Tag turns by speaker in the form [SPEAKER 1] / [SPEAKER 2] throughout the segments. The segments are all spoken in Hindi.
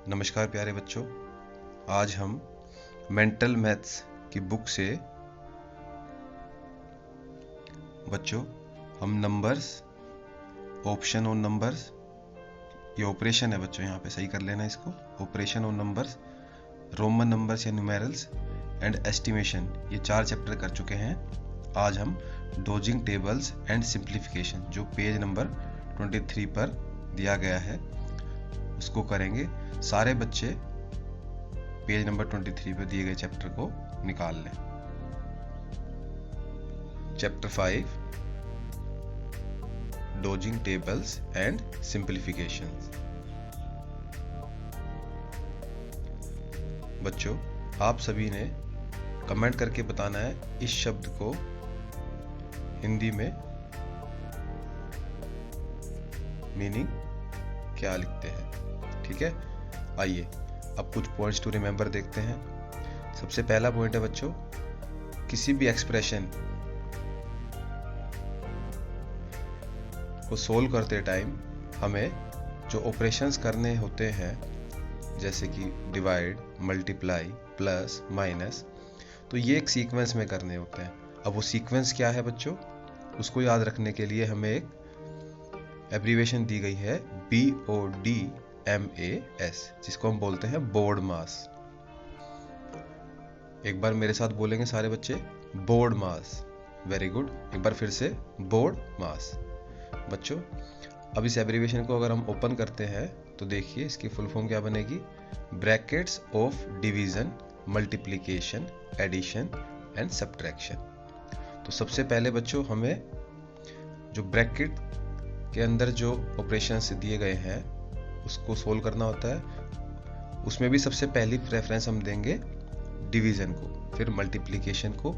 [SPEAKER 1] नमस्कार प्यारे बच्चों, आज हम मेंटल मैथ्स की बुक से बच्चों हम नंबर्स, ऑप्शन ऑन नंबर्स, ये ऑपरेशन है बच्चों, यहाँ पे सही कर लेना इसको। Operation on numbers, Roman numbers या न्यूमेरल्स एंड एस्टिमेशन, ये 4 चैप्टर कर चुके हैं। आज हम डोजिंग टेबल्स एंड सिंप्लीफिकेशन, जो पेज नंबर 23 पर दिया गया है, उसको करेंगे। सारे बच्चे पेज नंबर 23 पर दिए गए चैप्टर को निकाल लें। Chapter 5, dosing tables and simplifications. बच्चों, आप सभी ने कमेंट करके बताना है इस शब्द को हिंदी में मीनिंग क्या लिखते हैं। ठीक है, आइए अब कुछ पॉइंट्स टू रिमेंबर देखते हैं। सबसे पहला पॉइंट है बच्चों, किसी भी एक्सप्रेशन को सोल्व करते टाइम हमें जो ऑपरेशंस करने होते हैं, जैसे कि डिवाइड, मल्टीप्लाई, प्लस, माइनस, तो ये एक सीक्वेंस में करने होते हैं। अब वो सीक्वेंस क्या है बच्चों, उसको याद रखने के लिए हमें एक एब्रीविएशन दी गई है BODMAS, जिसको हम बोलते हैं बोर्ड मास। एक बार मेरे साथ बोलेंगे सारे बच्चे, बोर्ड मास। वेरी गुड, एक बार फिर से, बोर्ड मास। बच्चों, अब इस एब्रीविएशन को अगर हम ओपन करते हैं तो देखिए इसकी फुल फॉर्म क्या बनेगी, brackets of division, multiplication, addition and subtraction. तो सबसे पहले बच्चों हमें जो ब्रैकेट के अंदर जो ऑपरेशंस दिए गए हैं उसको सोल्व करना होता है। उसमें भी सबसे पहली प्रेफरेंस हम देंगे डिवीजन को, फिर मल्टीप्लिकेशन को,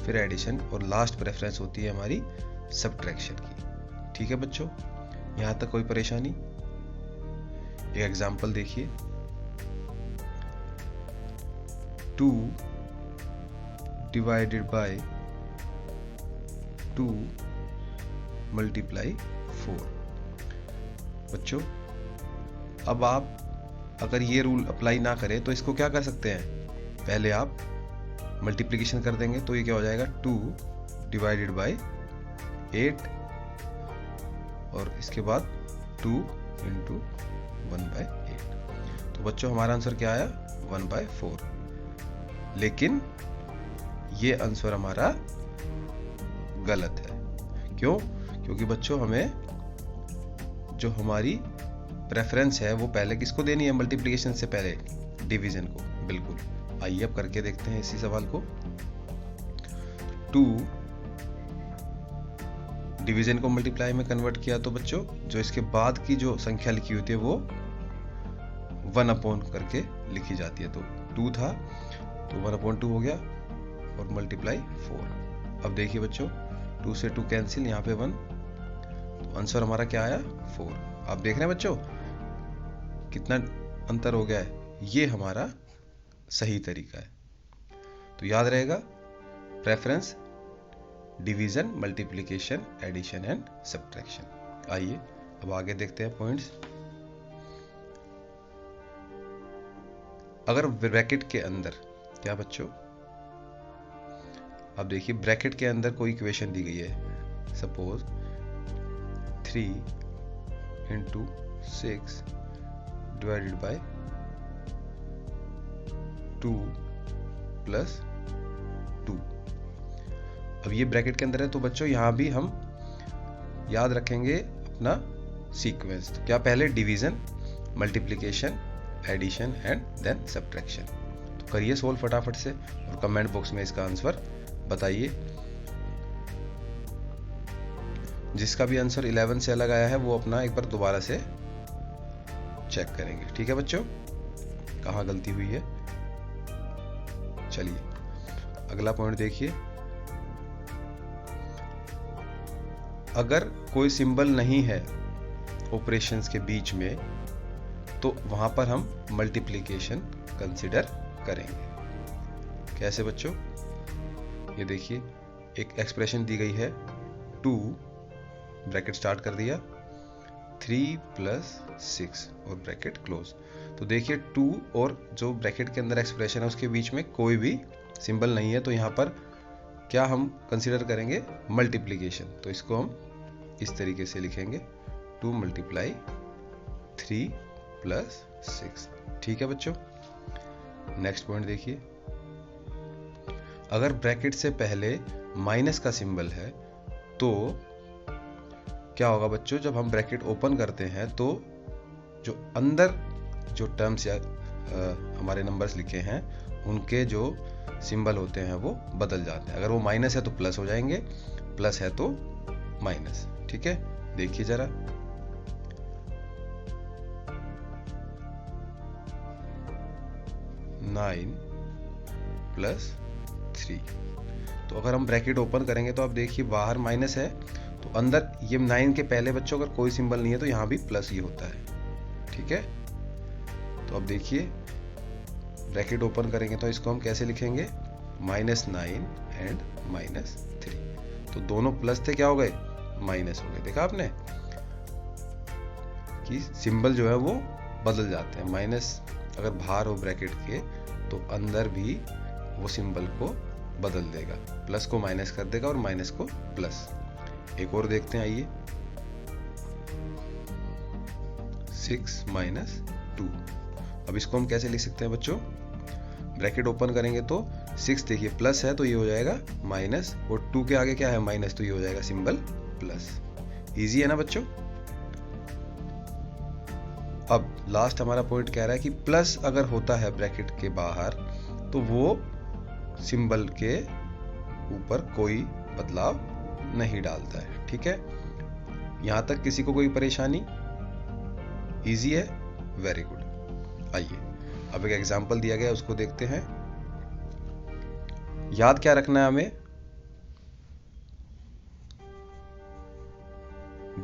[SPEAKER 1] फिर एडिशन, और लास्ट प्रेफरेंस होती है हमारी सब्ट्रैक्शन की। ठीक है बच्चों, यहां तक कोई परेशानी? एक एग्जांपल देखिए, 2 डिवाइडेड बाय 2 मल्टीप्लाई 4। बच्चों, अब आप अगर ये रूल अप्लाई ना करें तो इसको क्या कर सकते हैं, पहले आप मल्टीप्लिकेशन कर देंगे तो ये क्या हो जाएगा, 2 डिवाइडेड बाय 8, और इसके बाद 2 इंटू 1/8। तो बच्चों हमारा आंसर क्या आया, 1/4। लेकिन ये आंसर हमारा गलत है। क्यों? क्योंकि बच्चों हमें जो हमारी प्रेफरेंस है वो पहले किसको देनी है, मल्टीप्लिकेशन से पहले डिवीजन को। बिल्कुल, आइए अब करके देखते हैं इसी सवाल को। 2 डिवीजन को मल्टीप्लाई में कन्वर्ट किया तो बच्चों जो इसके बाद की जो संख्या लिखी होती है वो 1 करके लिखी जाती है। तो 2 था तो 1/2 हो गया, और मल्टीप्लाई 4। अब देखिए बच्चों, 2 से 2 कैंसिल, यहाँ पे 1, तो आंसर हमारा क्या आया, 4। आप देख रहे हैं बच्चों कितना अंतर हो गया है, ये हमारा सही तरीका है। तो याद रहेगा, preference division, multiplication, addition and subtraction. आइए अब आगे देखते हैं पॉइंट्स। अगर ब्रैकेट के अंदर, क्या बच्चों, अब देखिए ब्रैकेट के अंदर कोई इक्वेशन दी गई है, suppose 3 into 6 divided by 2 plus 2। अब ये ब्रैकेट के अंदर है तो बच्चों यहां भी हम याद रखेंगे अपना सीक्वेंस। तो क्या, पहले division, multiplication, addition and then subtraction. तो करिए सोल्व फटाफट से और कमेंट बॉक्स में इसका आंसर बताइए। जिसका भी आंसर 11 से अलग आया है वो अपना एक बार दोबारा से चेक करेंगे। ठीक है बच्चों, कहाँ गलती हुई है। चलिए अगला पॉइंट देखिए, अगर कोई सिंबल नहीं है ऑपरेशंस के बीच में तो वहां पर हम मल्टीप्लिकेशन कंसीडर करेंगे। कैसे बच्चों, ये देखिए एक एक्सप्रेशन दी गई है, 2 ब्रैकेट स्टार्ट कर दिया, 3 + 6 और ब्रैकेट क्लोज। तो देखिए 2 और जो ब्रैकेट के अंदर एक्सप्रेशन है उसके बीच में कोई भी सिंबल नहीं है, तो यहाँ पर क्या हम कंसीडर करेंगे? मल्टीप्लिकेशन। तो इसको हम इस तरीके से लिखेंगे 2 × 3 + 6। ठीक है बच्चों, नेक्स्ट पॉइंट देखिए, अगर ब्रैकेट से पहले माइनस का सिंबल है तो क्या होगा बच्चों? जब हम ब्रैकेट ओपन करते हैं तो जो अंदर जो टर्म्स या हमारे नंबर्स लिखे हैं उनके जो सिंबल होते हैं वो बदल जाते हैं। अगर वो माइनस है तो प्लस हो जाएंगे, प्लस है तो माइनस। ठीक है, देखिए जरा, नाइन + 3। तो अगर हम ब्रैकेट ओपन करेंगे तो आप देखिए बाहर माइनस है, तो अंदर ये 9 के पहले बच्चों अगर कोई सिंबल नहीं है तो यहाँ भी प्लस ही होता है। ठीक है, तो अब देखिए ब्रैकेट ओपन करेंगे तो इसको हम कैसे लिखेंगे? -9 एंड -3। तो दोनों प्लस थे, क्या हो गए? माइनस हो गए। देखा आपने कि सिंबल जो है वो बदल जाते हैं। माइनस अगर बाहर हो ब्रैकेट के तो अंदर भी वो सिंबल को बदल देगा, प्लस को माइनस कर देगा और माइनस को प्लस। एक और देखते हैं, आइए, 6 - 2। अब इसको हम कैसे लिख सकते हैं बच्चों? ब्रैकेट ओपन करेंगे तो 6 देखिए प्लस है तो ये हो जाएगा माइनस, और 2 के आगे क्या है? माइनस, तो ये हो जाएगा सिंबल प्लस। इजी है ना बच्चों? अब लास्ट हमारा पॉइंट कह रहा है कि प्लस अगर होता है ब्रैकेट के बाहर तो वो सिंबल के ऊपर कोई बदलाव नहीं डालता है। ठीक है, यहां तक किसी को कोई परेशानी? इजी है, वेरी गुड। आइए अब एक एग्जांपल दिया गया है, उसको देखते हैं। याद क्या रखना है हमें?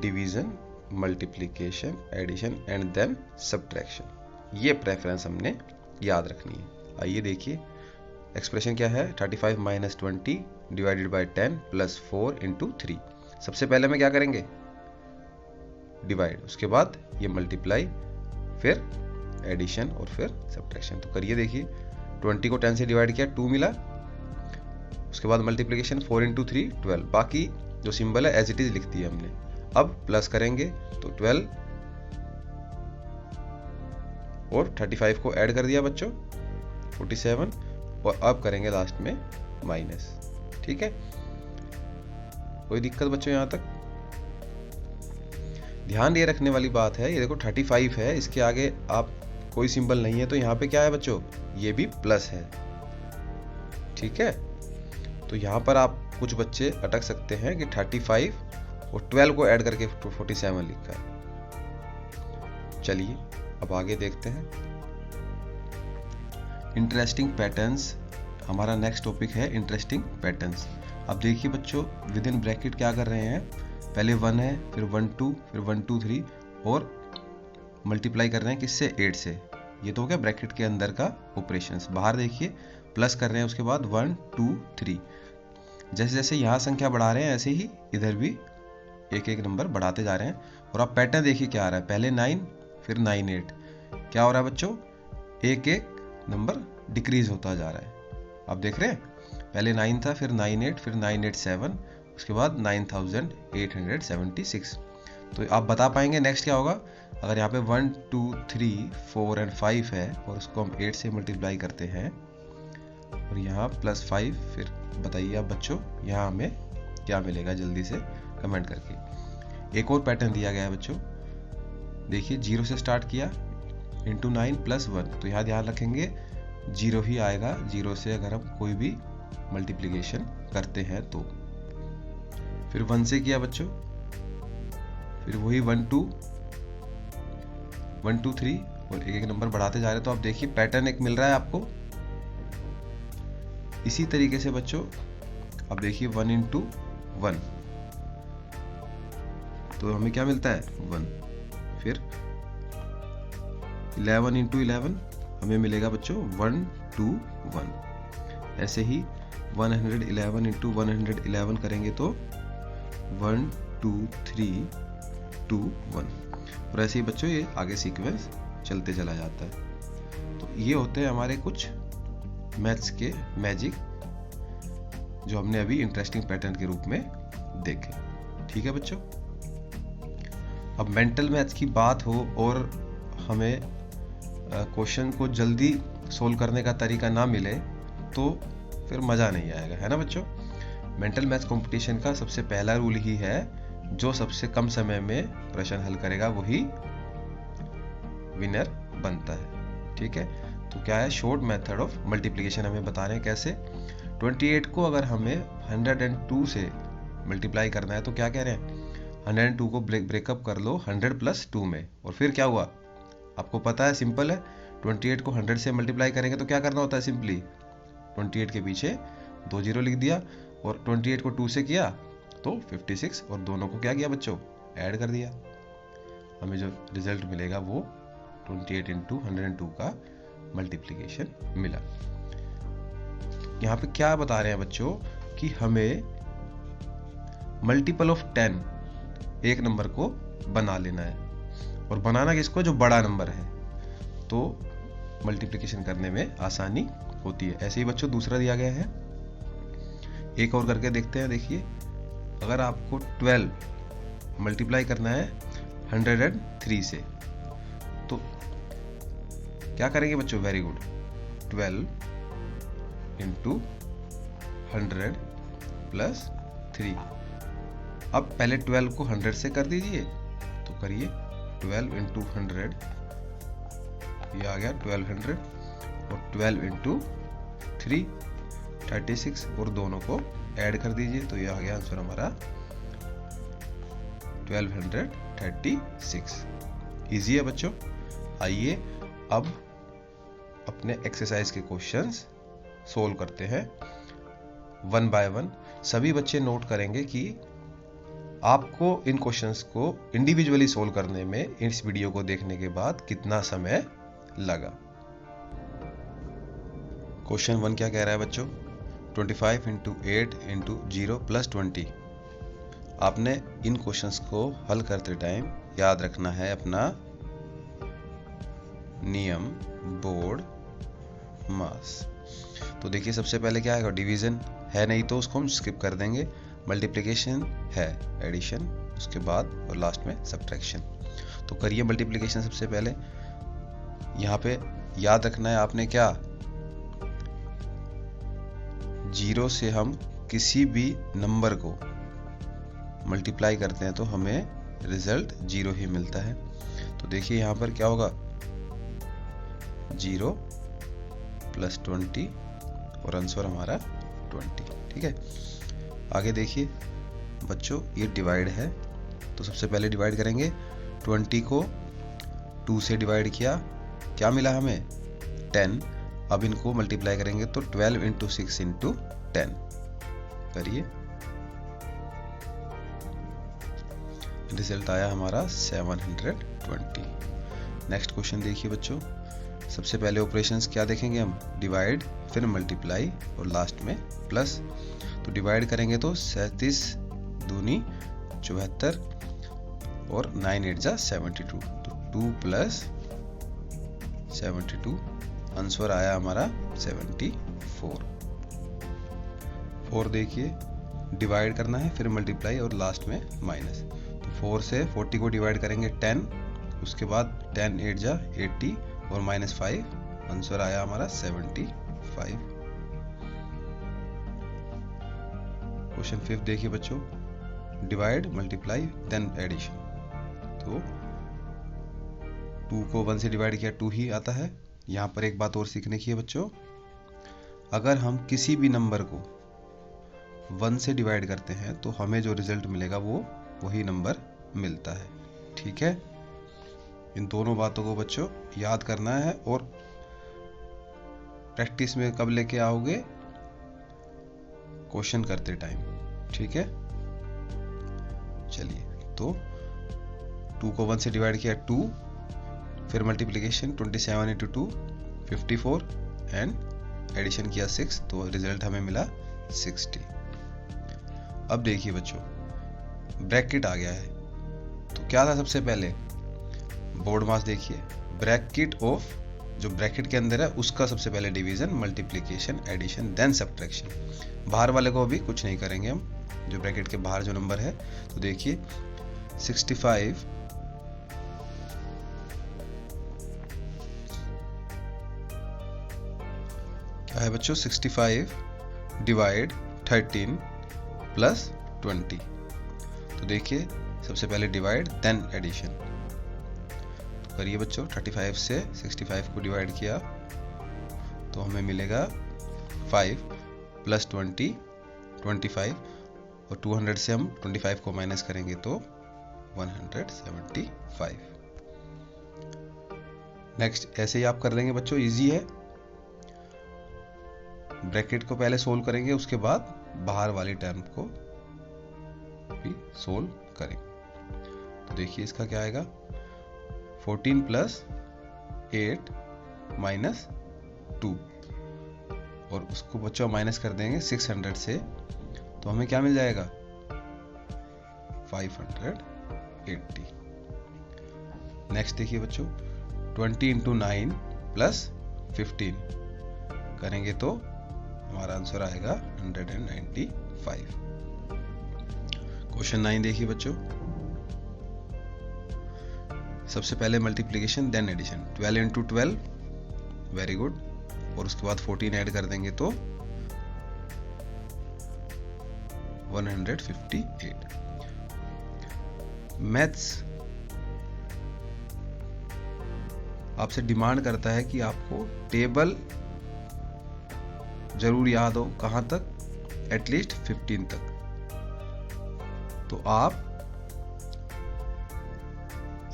[SPEAKER 1] Division, multiplication, addition and then subtraction, ये प्रेफरेंस हमने याद रखनी है। आइए देखिए, एक्सप्रेशन क्या है? 35 - 20 / 10 + 4 × 3। सबसे पहले में क्या करेंगे? डिवाइड, उसके बाद ये मल्टीप्लाई, फिर एडिशन और फिर सब्ट्रैक्शन। तो करिए देखिए, 20 को 10 से डिवाइड किया, 2 मिला, उसके बाद मल्टीप्लिकेशन 4 × 3 12। बाकी जो सिंबल है एज इट इज लिख दिया हमने। अब प्लस करेंगे तो 12 और 35 को ऐड कर दिया बच्चों, 47, और अब करेंगे लास्ट में माइनस। ठीक है, कोई दिक्कत बच्चों यहां तक? ध्यान ये रखने वाली बात है, ये देखो 35 है, इसके आगे आप कोई सिंबल नहीं है तो यहाँ पे क्या है बच्चों? ये भी प्लस है। ठीक है, तो यहाँ पर आप कुछ बच्चे अटक सकते हैं कि 35 और 12 को ऐड करके 47 लिखा है। चलिए अब आगे देखते हैं। इंटरेस्टिंग पैटर्न्स, हमारा नेक्स्ट टॉपिक है इंटरेस्टिंग पैटर्न्स। अब देखिए बच्चों, विद इन ब्रैकेट क्या कर रहे हैं? पहले 1 है, फिर 1 2, फिर 1 2 3, और मल्टीप्लाई कर रहे हैं किससे? 8 से। ये तो हो गया ब्रैकेट के अंदर का ऑपरेशंस। बाहर देखिए प्लस कर रहे हैं, उसके बाद 1 2 3। जैसे जैसे यहाँ संख्या बढ़ा रहे हैं ऐसे ही इधर भी एक एक नंबर बढ़ाते जा रहे हैं। और अब पैटर्न देखिए क्या आ रहा है, पहले 9, फिर 9 8। क्या हो रहा है बच्चों? एक एक नंबर डिक्रीज होता जा रहा है। आप देख रहे हैं, पहले 9 था, फिर 9 8, फिर 9 8 7, उसके बाद 9876। तो आप बता पाएंगे नेक्स्ट क्या होगा? अगर यहाँ पे 1 2 3 4 एंड 5 है और उसको हम 8 से मल्टीप्लाई करते हैं और यहाँ +5, फिर बताइए आप बच्चों यहाँ हमें क्या मिलेगा? जल्दी से कमेंट करके। एक और पैटर्न दिया गया है बच्चों, देखिए 0 से स्टार्ट किया, इंटू 9 + 1। तो यहाँ ध्यान रखेंगे 0 ही आएगा, 0 से अगर हम कोई भी मल्टीप्लिकेशन करते हैं तो। फिर 1 से किया बच्चों, फिर वही 1 2 1 2 3, और एक एक नंबर बढ़ाते जा रहे हैं। तो आप देखिए पैटर्न एक मिल रहा है आपको। इसी तरीके से बच्चों अब देखिए 1 × 1, तो हमें क्या मिलता है? 1। फिर 11 × 11 हमें मिलेगा बच्चों 1 2 1। ऐसे ही 111 × 111 करेंगे तो 1 2 3 2 1। और ऐसे ही बच्चों ये आगे सीक्वेंस चलते चला जाता है। तो ये होते हैं हमारे कुछ मैथ्स के मैजिक जो हमने अभी इंटरेस्टिंग पैटर्न के रूप में देखे। ठीक है बच्चों, अब मेंटल मैथ्स की बात हो और हमें क्वेश्चन को जल्दी सोल्व करने का तरीका ना मिले तो फिर मज़ा नहीं आएगा, है ना बच्चों। मेंटल मैथ्स कंपटीशन का सबसे पहला रूल ही है जो सबसे कम समय में प्रश्न हल करेगा वही विनर बनता है। ठीक है, तो क्या है, शॉर्ट मेथड ऑफ मल्टीप्लिकेशन हमें बता रहे हैं कैसे। 28 को अगर हमें 102 से मल्टीप्लाई करना है तो क्या कह रहे हैं, 102 को ब्रेकअप कर लो 100 प्लस 2 में, और फिर क्या हुआ आपको पता है, सिंपल है। 28 को 100 से मल्टीप्लाई करेंगे तो क्या करना होता है, सिंपली 28 के पीछे 2 जीरो लिख दिया, और 28 को 2 से किया तो 56, और दोनों को क्या किया बच्चों, ऐड कर दिया। हमें जो रिजल्ट मिलेगा वो 28 इंटू 102 का मल्टीप्लिकेशन मिला। यहाँ पे क्या बता रहे हैं बच्चों कि हमें मल्टीपल ऑफ 10 एक नंबर को बना लेना है, और बनाना किसको, जो बड़ा नंबर है, तो मल्टीप्लिकेशन करने में आसानी होती है। ऐसे ही बच्चों दूसरा दिया गया है, एक और करके देखते हैं। देखिए, अगर आपको 12 मल्टीप्लाई करना है 103 से तो क्या करेंगे बच्चों, वेरी गुड, 12 इंटू 100 प्लस 3। अब पहले 12 को 100 से कर दीजिए, तो करिए 12 इंटू 100, ये आ गया 1200, और 12 इंटू 3 36, और दोनों को ऐड कर दीजिए तो ये आ गया आंसर हमारा 1236। इजी है बच्चों। आइए अब अपने एक्सरसाइज के क्वेश्चंस सोल्व करते हैं वन बाय वन। सभी बच्चे नोट करेंगे कि आपको इन क्वेश्चंस को इंडिविजुअली सोल्व करने में इस वीडियो को देखने के बाद कितना समय लगा। क्वेश्चन 1 क्या कह रहा है बच्चों, 25 इंटू 8 इंटू 0 प्लस 20। आपने इन क्वेश्चंस को हल करते टाइम याद रखना है अपना नियम, बोर्ड, मास। तो देखिए सबसे पहले क्या है, डिवीजन है नहीं तो उसको हम स्किप कर देंगे, मल्टीप्लिकेशन है, एडिशन, उसके बाद और लास्ट में सब्ट्रैक्शन। तो करिए मल्टीप्लिकेशन। सबसे पहले यहाँ पे याद रखना है आपने क्या, 0 से हम किसी भी नंबर को मल्टीप्लाई करते हैं तो हमें रिजल्ट 0 ही मिलता है। तो देखिए यहाँ पर क्या होगा, 0 प्लस 20, और आंसर हमारा 20। ठीक है, आगे देखिए बच्चों, ये डिवाइड है तो सबसे पहले डिवाइड करेंगे। 20 को 2 से डिवाइड किया, क्या मिला हमें, 10। अब इनको मल्टीप्लाई करेंगे तो 12 इंटू 6 इंटू 10 करिए, रिजल्ट आया हमारा 720। नेक्स्ट क्वेश्चन देखिए बच्चों, सबसे पहले ऑपरेशंस क्या देखेंगे हम, डिवाइड, फिर मल्टीप्लाई और लास्ट में प्लस। तो डिवाइड करेंगे तो 37 दूनी 74 और 9 8 जा 72, तो 2 प्लस 72, आंसर आया हमारा 74। 4 देखिए, डिवाइड करना है फिर मल्टीप्लाई और लास्ट में माइनस। तो 4 से 40 को डिवाइड करेंगे 10, उसके बाद 10 8 जा 80 और माइनस 5, आंसर आया हमारा 75। क्वेश्चन 5 देखिए बच्चों, डिवाइड, मल्टीप्लाई देन एडिशन। तो 2 को 1 से डिवाइड किया 2 ही आता है। यहाँ पर एक बात और सीखने की है बच्चों, अगर हम किसी भी नंबर को 1 से डिवाइड करते हैं तो हमें जो रिजल्ट मिलेगा वो वही नंबर मिलता है। ठीक है, इन दोनों बातों को बच्चों याद करना है, और प्रैक्टिस में कब लेके आओगे, क्वेश्चन करते टाइम। ठीक है, चलिए, तो 2 को 1 से डिवाइड किया 2, फिर मल्टीप्लिकेशन 27 इंटू 2 54 एंड एडिशन किया 6, तो रिजल्ट हमें मिला 60। अब देखिए बच्चों, ब्रैकेट आ गया है तो क्या था, सबसे पहले बोर्ड मास देखिए, ब्रैकेट ऑफ, जो ब्रैकेट के अंदर है उसका सबसे पहले division, multiplication, addition, then subtraction. बाहर वाले को अभी कुछ नहीं करेंगे हम, जो ब्रैकेट के बाहर जो नंबर है। तो देखिए 65 क्या है बच्चों, 65 डिवाइड 13 प्लस 20। तो देखिए सबसे पहले डिवाइड देन एडिशन। तो करिए बच्चों, 35 से 65 को डिवाइड किया तो हमें मिलेगा 5 प्लस 20 25, और 200 से हम 25 को माइनस करेंगे तो 175। नेक्स्ट ऐसे ही आप कर लेंगे बच्चों, इजी है। ब्रैकेट को पहले सोल्व करेंगे, उसके बाद बाहर वाली टर्म को भी सोल्व करेंगे। तो देखिए इसका क्या आएगा, 14 प्लस 8 माइनस 2, और उसको बच्चों माइनस कर देंगे 600 से, तो हमें क्या मिल जाएगा 580। नेक्स्ट देखिए बच्चों, 20 इंटू 9 प्लस 15 करेंगे तो हमारा आंसर आएगा 195। क्वेश्चन 9 देखिए बच्चों, सबसे पहले multiplication then addition, 12 into 12, very good, और उसके बाद 14 ऐड कर देंगे तो 158। मैथ्स आपसे डिमांड करता है कि आपको टेबल जरूर याद हो, कहां तक, एटलीस्ट 15 तक। तो आप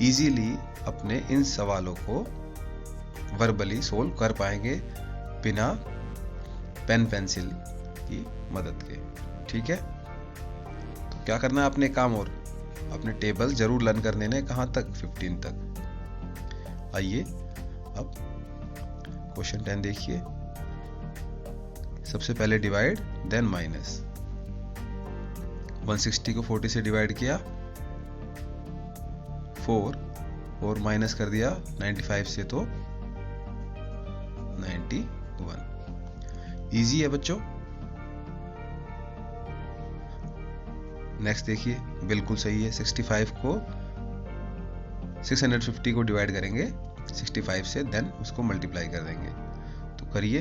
[SPEAKER 1] इजीली अपने इन सवालों को वर्बली सोल्व कर पाएंगे बिना पेन पेंसिल की मदद के, ठीक है। तो क्या करना है आपने काम, और अपने टेबल जरूर लर्न करने ने, कहां तक, 15 तक। आइए अब क्वेश्चन 10 देखिए, सबसे पहले डिवाइड देन माइनस। 160 को 40 से डिवाइड किया 4, और माइनस कर दिया 95 से तो 91। इजी है बच्चों। नेक्स्ट देखिए, बिल्कुल सही है। 65 को 650 को डिवाइड करेंगे 65 से, देन उसको मल्टीप्लाई कर देंगे। तो करिए,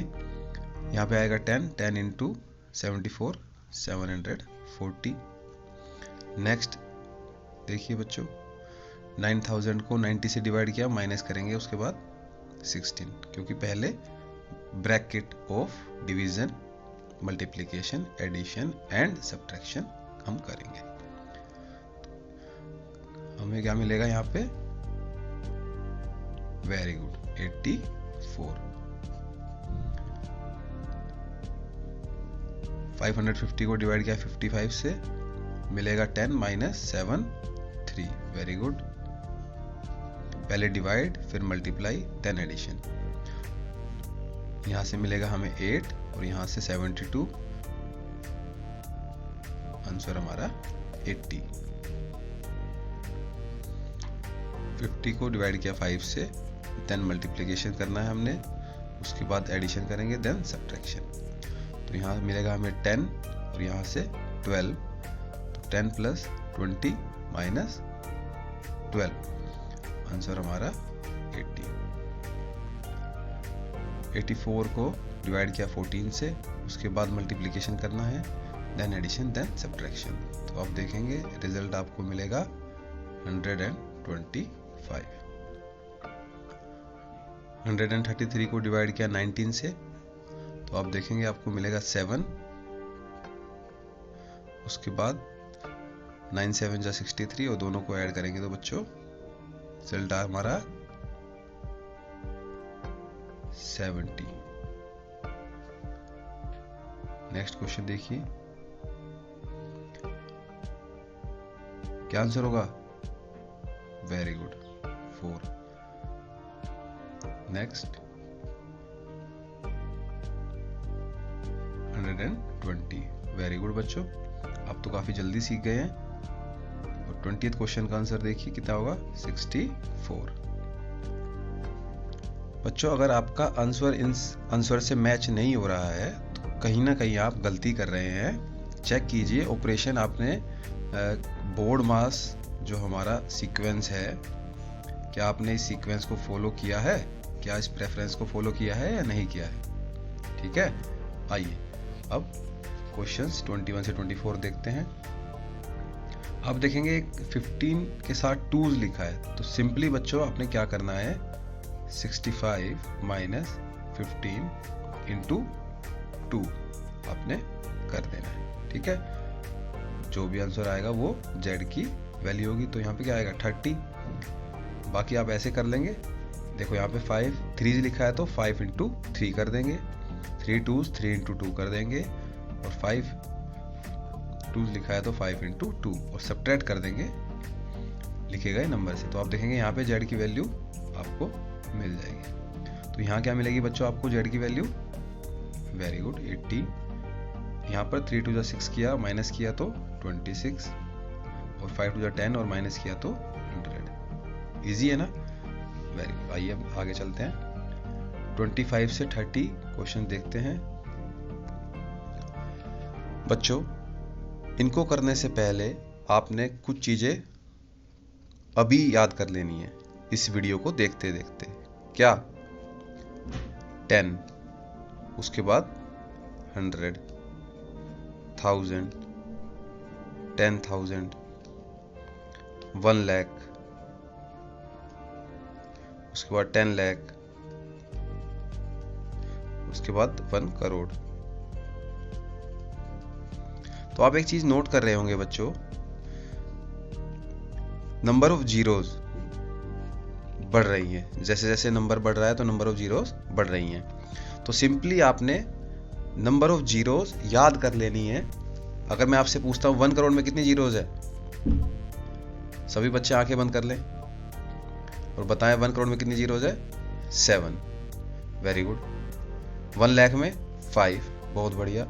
[SPEAKER 1] यहाँ पे आएगा 10 इंटू 74 740। नेक्स्ट देखिए बच्चों, 9000 को 90 से डिवाइड किया, माइनस करेंगे उसके बाद 16, क्योंकि पहले bracket of division, multiplication, addition and subtraction हम करेंगे। हमें क्या मिलेगा यहाँ पे, वेरी गुड, 84। 550 को डिवाइड किया 55 से, मिलेगा 10 माइनस 7 3, वेरी गुड। पहले डिवाइड, फिर मल्टीप्लाई, देन एडिशन। यहां से मिलेगा हमें 8, और यहां से 72, आंसर हमारा 80। 50 को डिवाइड किया 5 से, देन मल्टीप्लिकेशन करना है हमने, उसके बाद एडिशन करेंगे, देन सब्ट्रैक्शन। तो यहाँ मिलेगा हमें 10, और यहाँ से 12, तो 10 प्लस 20 माइनस 12, आंसर हमारा 80। 84 को डिवाइड किया 14 से, उसके बाद मल्टीप्लिकेशन करना है, देन एडिशन, देन सब्ट्रैक्शन। तो आप देखेंगे रिजल्ट आपको मिलेगा 125। 133 को डिवाइड किया 19 से, तो आप देखेंगे आपको मिलेगा 7, उसके बाद 9 7 जा 63, और दोनों को ऐड करेंगे तो बच्चों रिजल्ट हमारा 70। नेक्स्ट क्वेश्चन देखिए, क्या आंसर होगा, very good, 4। Next 120, very good बच्चों, आप तो काफी जल्दी सीख गए हैं। और 20th क्वेश्चन का आंसर देखिए कितना होगा, 64। बच्चों अगर आपका आंसर इन आंसर से मैच नहीं हो रहा है तो कहीं ना कहीं आप गलती कर रहे हैं। चेक कीजिए ऑपरेशन आपने बोर्ड मास जो हमारा सीक्वेंस है, क्या आपने इस सीक्वेंस को फॉलो किया है, क्या इस प्रेफरेंस को फॉलो किया है या नहीं किया है। ठीक है, आइए अब क्वेश्चंस 21 से 24 देखते हैं। अब देखेंगे 15 के साथ 2 लिखा है, तो सिंपली बच्चों आपने क्या करना है, 65 माइनस 15 इंटू 2 आपने कर देना है। ठीक है, जो भी आंसर आएगा वो z की वैल्यू होगी, तो यहाँ पे क्या आएगा 30। बाकी आप ऐसे कर लेंगे, देखो यहाँ पे 3 लिखा है तो 5 इंटू 3 कर देंगे, 3 2s 3 इंटू 2 कर देंगे, और 5 2 लिखा है तो 5 इंटू 2 और सब्ट्रैक्ट कर देंगे लिखे गए नंबर से। तो आप देखेंगे यहाँ पे z की वैल्यू आपको मिल जाएगी। तो यहाँ क्या मिलेगी बच्चों आपको z की वैल्यू, वेरी गुड 80। यहाँ पर 3 2 6 किया, माइनस किया तो 26, और 5 2 10 और माइनस किया तो 100। इजी है ना, वेरी गुड। आइए अब आगे चलते हैं, 25 से 30 क्वेश्चन देखते हैं। बच्चों इनको करने से पहले आपने कुछ चीजें अभी याद कर लेनी है इस वीडियो को देखते देखते। क्या, 10, उसके बाद 100, 1000, 10,000, 1 लाख, उसके बाद 10 लाख, उसके बाद 1 करोड़। तो आप एक चीज नोट कर रहे होंगे बच्चों, नंबर ऑफ जीरोस बढ़ रही है, जैसे जैसे नंबर बढ़ रहा है तो नंबर ऑफ जीरोस बढ़ रही हैं। तो सिंपली आपने नंबर ऑफ जीरोस याद कर लेनी है। अगर मैं आपसे पूछता हूं 1 करोड़ में कितनी जीरोस है, सभी बच्चे आंखें बंद कर लें और बताएं 1 करोड़ में कितनी जीरोस है, 7। Very good. 1 लाख में 5, बहुत बढ़िया।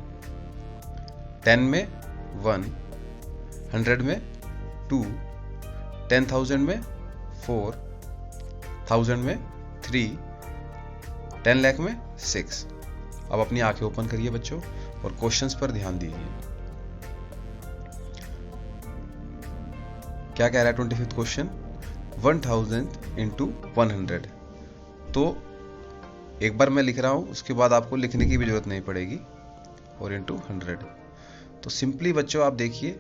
[SPEAKER 1] 10 में 1, 100 में 2, 10,000 में 4, 1000 में 3, 10 लाख में 6। अब अपनी आंखें ओपन करिए बच्चों और क्वेश्चंस पर ध्यान दीजिए। क्या कह रहा है 25th क्वेश्चन, 1000 इंटू 100। तो एक बार मैं लिख रहा हूं, उसके बाद आपको लिखने की भी जरूरत नहीं पड़ेगी, और इंटू 100। तो सिंपली बच्चों आप देखिए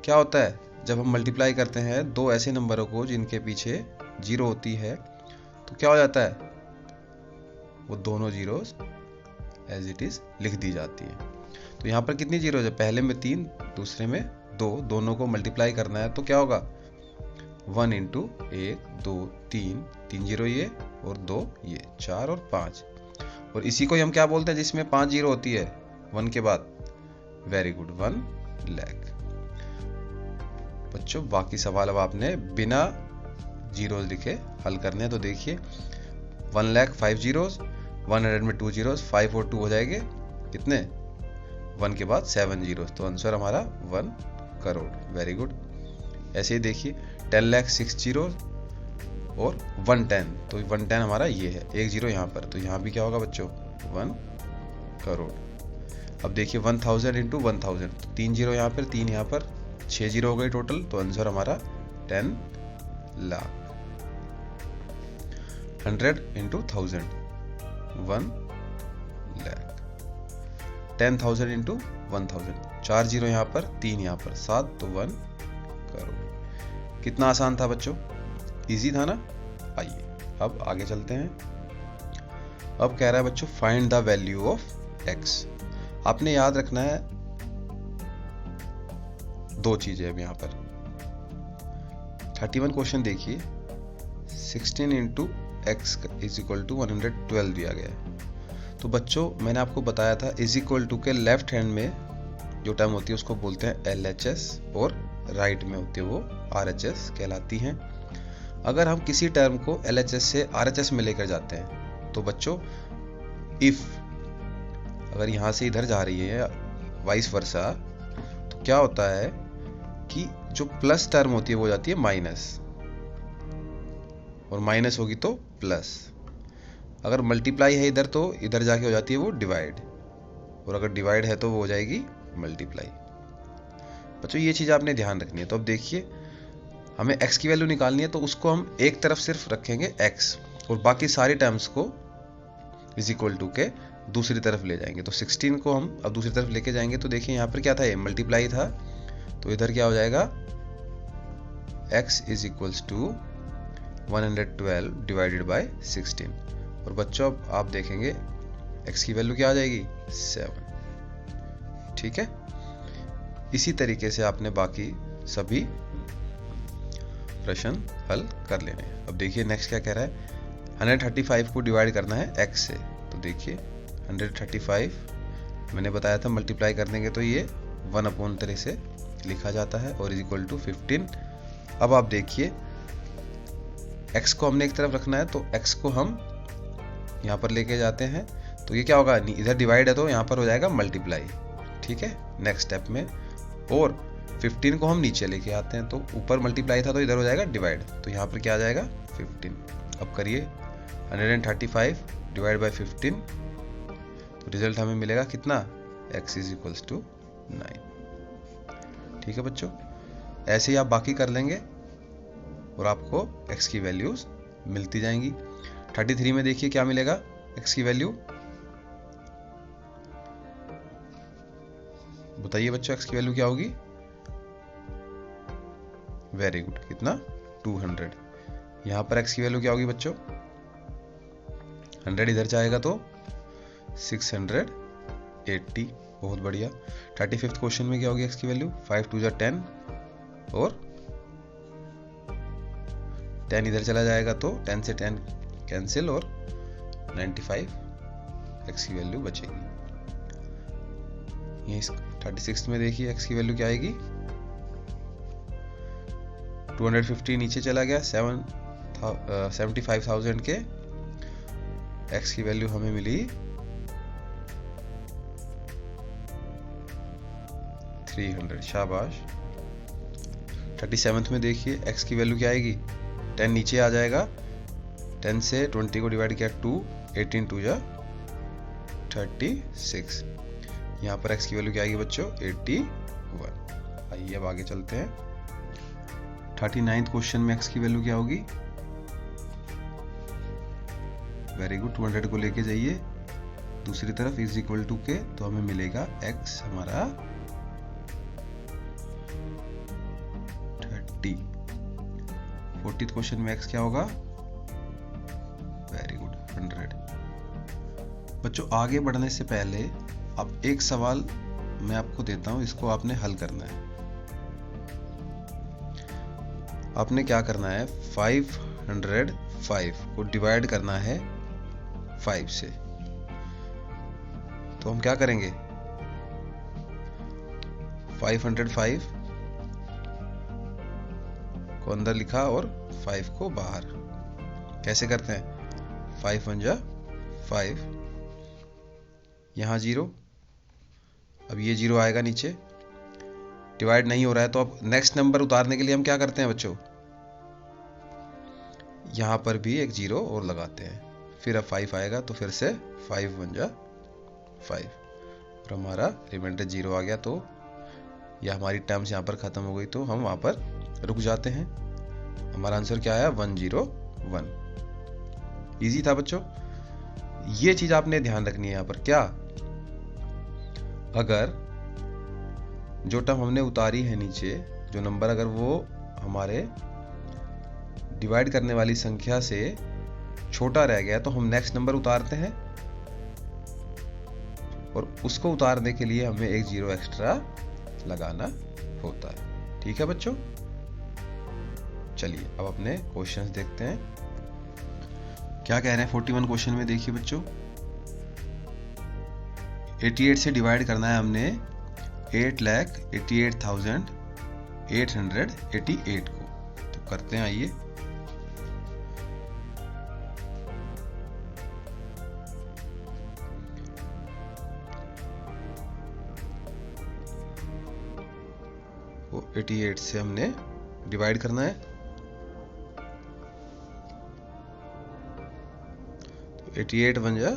[SPEAKER 1] क्या होता है जब हम मल्टीप्लाई करते हैं दो ऐसे नंबरों को जिनके पीछे जीरो होती है, तो क्या हो जाता है, वो दोनों जीरोस एज इट इज लिख दी जाती है। तो यहाँ पर कितनी जीरोस है, पहले में 3, दूसरे में 2, दोनों को मल्टीप्लाई करना है तो क्या होगा, 1 इंटू 1 2 3, 3 जीरो ये और 2 ये, 4 और 5। और इसी को हम क्या बोलते हैं जिसमें 5 जीरो होती है 1 के बाद, वेरी गुड, 1 लाख। बच्चों बाकी सवाल अब आपने बिना जीरोस लिखे हल करने हैं। तो देखिए 1 लाख 5 जीरोस, 100 में 2 जीरोस, 5 और 2 हो जाएंगे कितने, 1 के बाद 7 जीरोस, तो आंसर हमारा 1 करोड़। Very good. ऐसे ही देखिए 10 लाख 6 जीरोस और 110, तो 110 हमारा ये है, 1 जीरो यहाँ पर, तो यहाँ भी क्या होगा बच्चों, 1 करोड़। अब देखिए 1000 इंटू 1000, तो 3 जीरो यहाँ पर, 3 यहाँ पर, 6 जीरो हो गए टोटल, तो आंसर हमारा 10 lakh. 100 into 1000, 1 lakh. 10,000 into 1000, 4 zero यहाँ पर, 3 यहाँ पर, 7, तो 1 करोड़। कितना आसान था बच्चों, इजी था ना। आइए अब आगे चलते हैं। अब कह रहा है बच्चों find the value of x। आपने याद रखना है दो चीजें अब यहाँ पर। 31 क्वेश्चन देखिए, 16 into x is equal to 112 दिया गया है। तो बच्चों मैंने आपको बताया था इज इक्वल टू के लेफ्ट हैंड में जो टर्म होती है उसको बोलते हैं LHS, और राइट में होती है वो RHS कहलाती हैं। अगर हम किसी टर्म को LHS से RHS में लेकर जाते हैं तो बच्चों इफ अगर यहाँ से इधर जा रही है वाइस वर्सा, तो क्या होता है कि जो प्लस टर्म होती है वो जाती है माइनस, और माइनस होगी तो प्लस। अगर मल्टीप्लाई है इधर तो इधर जाके हो जाती है वो डिवाइड, और अगर डिवाइड है तो वो हो जाएगी मल्टीप्लाई। बच्चों ये चीज़ आपने ध्यान रखनी है। तो अब देखिए हमें x की वैल्यू निकालनी है, तो उसको हम एक तरफ सिर्फ रखेंगे x, और बाकी सारी टर्म्स को इज इक्वल टू के दूसरी तरफ ले जाएंगे। तो 16 को हम अब दूसरी तरफ लेके जाएंगे, तो देखिए यहाँ पर क्या था, ये मल्टीप्लाई था, तो इधर क्या हो जाएगा x is equals to 112 divided by 16। और बच्चों अब आप देखेंगे x की वैल्यू क्या आ जाएगी 7। ठीक है, इसी तरीके से आपने बाकी सभी प्रश्न हल कर लेने हैं। अब देखिए नेक्स्ट क्या कह रहा है, 135 को डिवाइड करना है x से। तो देखिए 135 मैंने बताया था मल्टीप्लाई करने के तो ये 1/3 से लिखा जाता है, और इज इक्वल टू 15। अब आप देखिए x को हमने एक तरफ रखना है, तो x को हम यहाँ पर लेके जाते हैं, तो ये क्या होगा, इधर डिवाइड है तो यहाँ पर हो जाएगा मल्टीप्लाई। ठीक है, नेक्स्ट स्टेप में, और 15 को हम नीचे लेके आते हैं, तो ऊपर मल्टीप्लाई था तो इधर हो जाएगा डिवाइड, तो यहाँ पर क्या आ जाएगा 15। अब करिए 135 डिवाइड बाय 15, तो रिजल्ट हमें मिलेगा कितना, x इज इक्वल्स टू 9। ठीक है बच्चों, ऐसे ही आप बाकी कर लेंगे और आपको x की वैल्यूज मिलती जाएंगी। 33 में देखिए क्या मिलेगा x की वैल्यू, बताइए बच्चों x की वैल्यू क्या होगी, वेरी गुड, कितना 200। यहां पर x की वैल्यू क्या होगी बच्चों, 100 इधर जाएगा तो 680, बहुत बढ़िया। 35th क्वेश्चन में क्या होगी x की वैल्यू, 5 2 10, और 10 इधर चला जाएगा तो 10 से 10 कैंसिल, और 95 x की वैल्यू बचेगी। ये 36 में देखिए x की वैल्यू क्या आएगी, 250 नीचे चला गया, 75,000 के x की वैल्यू हमें मिली 300, शाबाश। 37th में देखिए x की वैल्यू क्या आएगी, 10 नीचे आ जाएगा, 10 से 20 को डिवाइड किया 2, 18 2 जा 36। यहाँ पर x की वैल्यू क्या आएगी बच्चों 81। आइए अब आगे चलते हैं। 39th क्वेश्चन में x की वैल्यू क्या होगी, वेरी गुड, 200 को लेके जाइए दूसरी तरफ इज इक्वल टू के, तो हमें मिलेगा x हमारा 30। 40th क्वेश्चन में x क्या होगा, वेरी गुड 100। बच्चों आगे बढ़ने से पहले अब एक सवाल मैं आपको देता हूं, इसको आपने हल करना है। आपने क्या करना है, 505 को डिवाइड करना है 5 से। तो हम क्या करेंगे, 505 को अंदर लिखा और 5 को बाहर। कैसे करते हैं, 5 1 जा 5, यहां 0, अब ये 0 आएगा नीचे, डिवाइड नहीं हो रहा है, तो अब नेक्स्ट नंबर उतारने के लिए हम क्या करते हैं बच्चों, यहां पर भी एक 0 और लगाते हैं, फिर अब 5 आएगा, तो फिर से 5 1 जा 5, और हमारा रिमाइंडर 0 आ गया, तो यह हमारी टर्म्स यहाँ पर खत्म हो गई, तो हम वहां पर रुक जाते हैं। हमारा आंसर क्या आया, 101। इजी था बच्चों, ये चीज आपने ध्यान रखनी है यहाँ पर। क्या, अगर जो टर्म हमने उतारी है नीचे, जो नंबर अगर वो हमारे डिवाइड करने वाली संख्या से छोटा रह गया, तो हम नेक्स्ट नंबर उतारते हैं, और उसको उतारने के लिए हमें एक 0 एक्स्ट्रा लगाना होता है। ठीक है बच्चों, चलिए अब अपने क्वेश्चंस देखते हैं क्या कह रहे हैं। 41 क्वेश्चन में देखिए बच्चों, 88 से डिवाइड करना है हमने 8,88,888 को, तो करते हैं, आइए। वो 88 से हमने डिवाइड करना है, तो 88 वन जा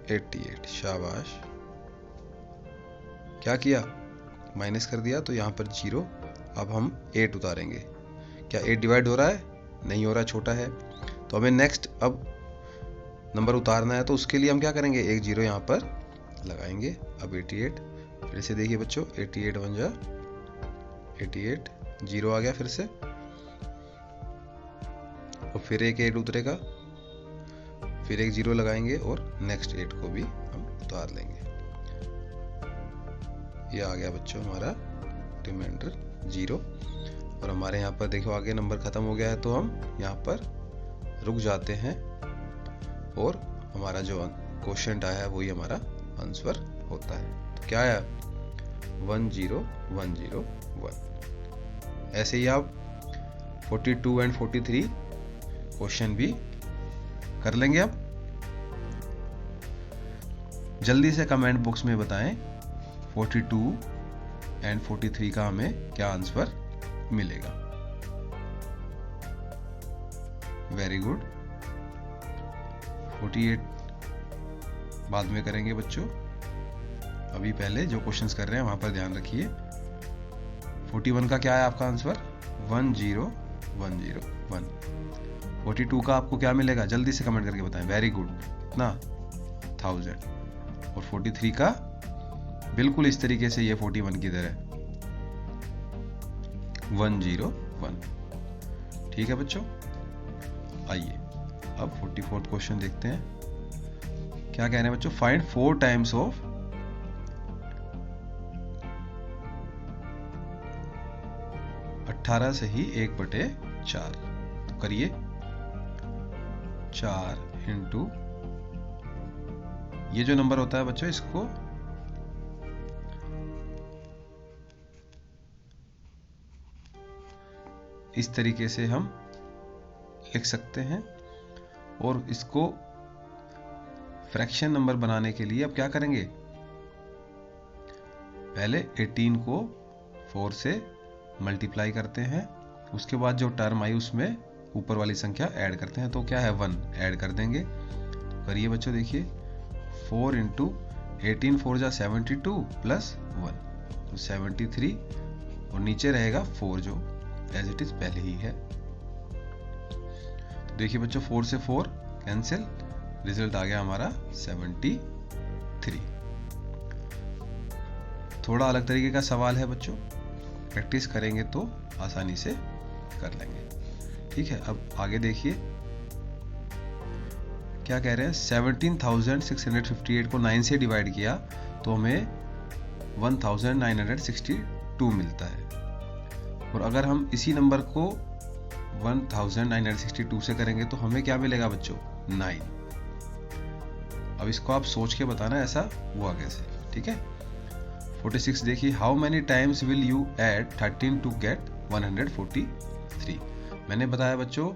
[SPEAKER 1] 88, शाबाश। क्या किया, माइनस कर दिया, तो यहाँ पर 0। अब हम 8 उतारेंगे। क्या 8 डिवाइड हो रहा है? नहीं हो रहा, छोटा है। तो हमें नेक्स्ट अब नंबर उतारना है, तो उसके लिए हम क्या करेंगे, एक 0 यहाँ पर लगाएंगे। अब 88, फिर से देखिए बच्चों, 88 वन जा 88, 0 आ गया फिर से, और फिर एक 8 उतरेगा, फिर एक 0 लगाएंगे और नेक्स्ट 8 को भी हम उतार लेंगे। ये आ गया बच्चों हमारा रिमाइंडर 0। और हमारे यहाँ पर देखो आगे नंबर ख़त्म हो गया है, तो हम यहाँ पर रुक जाते हैं और हमारा जो क्वेश्चन आया है वही हमारा आंसर होता है। तो क्या आया, 10101। ऐसे ही आप 42 एंड 43 क्वेश्चन भी कर लेंगे। अब जल्दी से कमेंट बॉक्स में बताएं 42 एंड 43 का हमें क्या आंसर मिलेगा। Very good. 48 बाद में करेंगे बच्चों, अभी पहले जो क्वेश्चंस कर रहे हैं वहां पर ध्यान रखिए। 41 का क्या है आपका आंसर, 10101। 42 का आपको क्या मिलेगा, जल्दी से कमेंट करके बताएं। वेरी गुड, कितना, 1000। और 43 का बिल्कुल इस तरीके से, ये 41 की तरह 101। ठीक है बच्चों, आइए अब 44th क्वेश्चन देखते हैं। क्या कह रहे हैं बच्चों, फाइंड 4 टाइम्स ऑफ 18 से ही 1/4। तो करिए, 4 इंटू, ये जो नंबर होता है बच्चों, इसको इस तरीके से हम लिख सकते हैं। और इसको फ्रैक्शन नंबर बनाने के लिए अब क्या करेंगे, पहले 18 को 4 से मल्टीप्लाई करते हैं, उसके बाद जो टर्म आई उसमें ऊपर वाली संख्या ऐड करते हैं। तो क्या है, 1 ऐड कर देंगे। तो करिए बच्चों, देखिए 4 इंटू 18 4 जा 72 प्लस 1, तो 73, और नीचे रहेगा 4 जो एज इट इज पहले ही है। तो देखिए बच्चों, 4 से 4 कैंसिल, रिजल्ट आ गया हमारा 73। थोड़ा अलग तरीके का सवाल है बच्चों, प्रैक्टिस करेंगे तो आसानी से कर लेंगे। ठीक है, अब आगे देखिए क्या कह रहे हैं। 17,658 को 9 से डिवाइड किया तो हमें 1962 मिलता है। और अगर हम इसी नंबर को 1962 से करेंगे तो हमें क्या मिलेगा बच्चों, 9। अब इसको आप सोच के बताना ऐसा हुआ कैसे। ठीक है, 46 देखिए, how many times will you add 13 to get 143। मैंने बताया बच्चों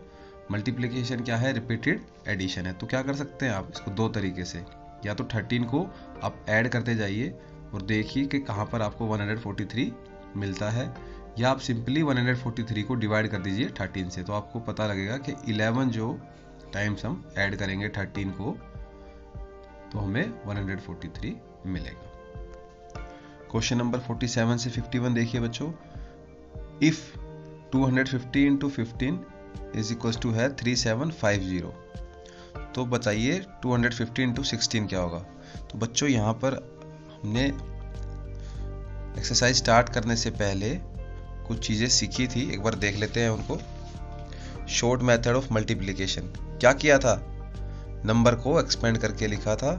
[SPEAKER 1] मल्टीप्लिकेशन क्या है, रिपीटेड एडिशन है। तो क्या कर सकते हैं आप इसको दो तरीके से, या तो 13 को आप ऐड करते जाइए और देखिए कि कहाँ पर आपको 143 मिलता है, या आप सिंपली 143 को डिवाइड कर दीजिए 13 से, तो आपको पता लगेगा कि 11 जो टाइम्स हम ऐड करेंगे 13 को तो हमें 143 मिलेगा। क्वेश्चन नंबर 47 से 51 देखिए बच्चों, if 250 into 15 is equal to है 3750, तो बताइए 250 इंटू 16 क्या होगा। तो बच्चों यहाँ पर हमने एक्सरसाइज स्टार्ट करने से पहले कुछ चीज़ें सीखी थी, एक बार देख लेते हैं उनको। शॉर्ट मेथड ऑफ मल्टीप्लिकेशन क्या किया था, नंबर को एक्सपेंड करके लिखा था,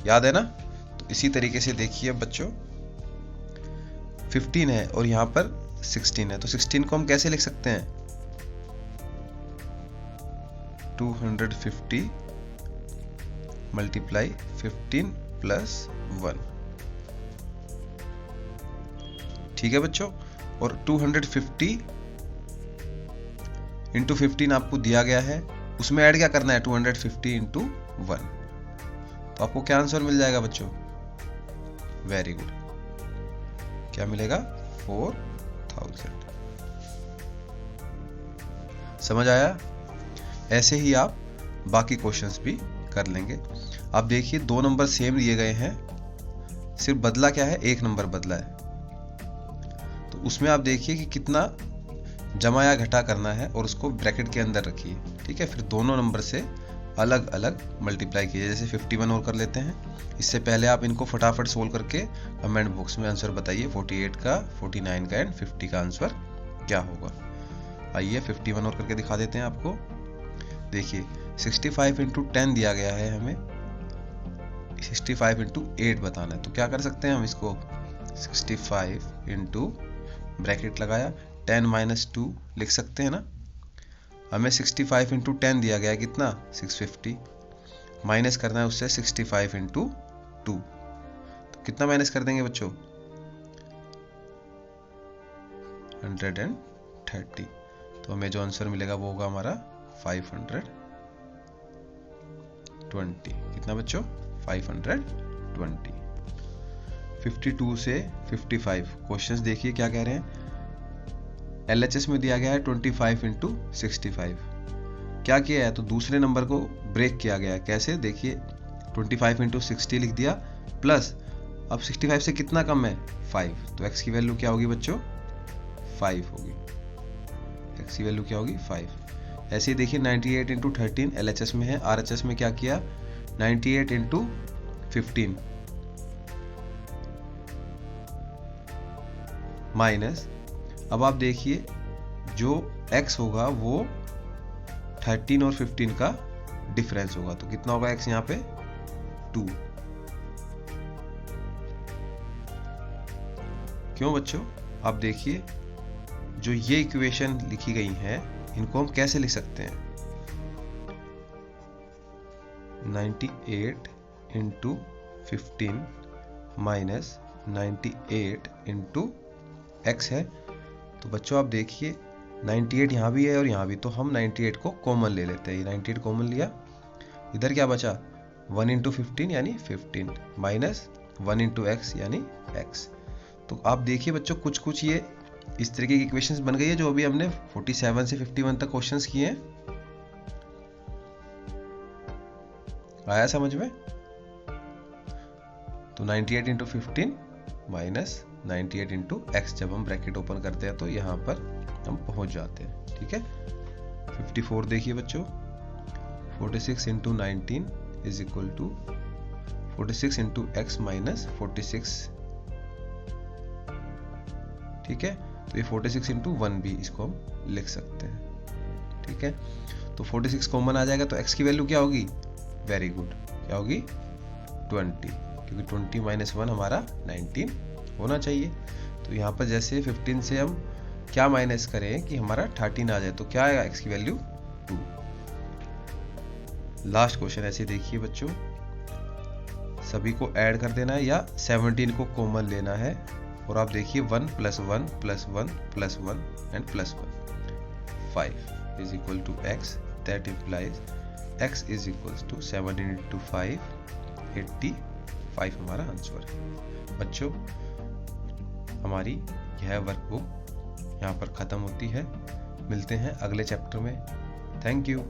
[SPEAKER 1] याद है ना। तो इसी तरीके से देखिए बच्चों, 15 है और यहाँ पर 16 है, तो 16 को हम कैसे लिख सकते हैं, 250 मल्टीप्लाई 15 प्लस 1। ठीक है बच्चों, और 250 इंटू 15 आपको दिया गया है, उसमें ऐड क्या करना है, 250 इंटू 1, तो आपको क्या आंसर मिल जाएगा बच्चों, वेरी गुड, क्या मिलेगा, 4000। समझ आया। ऐसे ही आप बाकी क्वेश्चंस भी कर लेंगे। आप देखिए 2 नंबर सेम दिए गए हैं, सिर्फ बदला क्या है, 1 नंबर बदला है। तो उसमें आप देखिए कि कितना जमा या घटा करना है और उसको ब्रैकेट के अंदर रखिए, ठीक है। फिर दोनों नंबर से अलग अलग मल्टीप्लाई कीजिए। जैसे 51 और कर लेते हैं। इससे पहले आप इनको फटाफट सोल्व करके कमेंट बॉक्स में आंसर बताइए। 48 का, 49 का एंड 50 का आंसर क्या होगा। आइए 51 और करके दिखा देते हैं आपको। देखिए 65 इंटू 10 दिया गया है, हमें 65 इंटू 8 बताना है। तो क्या कर सकते हैं हम इसको, 65 इंटू ब्रैकेट लगाया 10 माइनस 2 लिख सकते हैं ना। हमें 65 इंटू 10 दिया गया है कितना, 650, माइनस करना है उससे 65 इंटू 2। तो कितना माइनस कर देंगे बच्चों, 130। तो हमें जो आंसर मिलेगा वो होगा हमारा 520। कितना बच्चों, 520। 52 से 55 क्वेश्चंस देखिए क्या कह रहे हैं। LHS में दिया गया है 25 इंटू 65। क्या किया है, तो दूसरे नंबर को ब्रेक किया गया है। कैसे, देखिए 25 इंटू 60 लिख दिया, प्लस अब 65 से कितना कम है, 5। तो x की वैल्यू क्या होगी बच्चों, 5 होगी। x की वैल्यू क्या होगी, 5। ऐसे ही देखिए 98 इंटू 13 LHS में है। RHS में क्या किया, 98 इंटू 15 माइनस, अब आप देखिए जो x होगा वो 13 और 15 का डिफरेंस होगा। तो कितना होगा x यहाँ पे, 2। क्यों बच्चों, आप देखिए जो ये इक्वेशन लिखी गई हैं इनको हम कैसे लिख सकते हैं, 98 इंटू 15 माइनस 98 इंटू x है। तो बच्चों आप देखिए 98 यहाँ भी है और यहाँ भी, तो हम 98 को कॉमन ले लेते हैं। 98 कॉमन लिया, इधर क्या बचा, 1 इंटू 15 यानी 15 माइनस 1 इंटू एक्स यानी x। तो आप देखिए बच्चों कुछ कुछ ये इस तरीके की इक्वेशंस बन गई है जो अभी हमने 47 से 51 तक क्वेश्चंस किए हैं। आया समझ में। तो 98 इंटू 15 माइनस 98 इंटू एक्स जब हम ब्रैकेट ओपन करते हैं तो यहाँ पर हम पहुंच जाते हैं, ठीक है। 54 देखिए बच्चों, 46 into 19 is equal to 46 into x minus 46, ठीक है। तो ये 46 इंटू 1 भी इसको हम लिख सकते हैं, ठीक है। तो 46 कॉमन आ जाएगा तो x की वैल्यू क्या होगी, वेरी गुड, क्या होगी 20, क्योंकि 20 माइनस 1 हमारा 19 होना चाहिए। तो यहाँ पर जैसे 15 से हम क्या माइनस करें कि हमारा 13 आ जाए, तो क्या आएगा x की वैल्यू 2। लास्ट क्वेश्चन ऐसे देखिए बच्चों, सभी को ऐड कर देना है या 17 को कॉमन लेना है। और आप देखिए 1 plus 1 plus 1 plus 1 and plus 1, 5 is equal to x, that implies x is equal to 17 into 5, 85 हमारा आंसर है। बच्चों हमारी यह वर्कबुक यहाँ पर ख़त्म होती है। मिलते हैं अगले चैप्टर में। Thank you.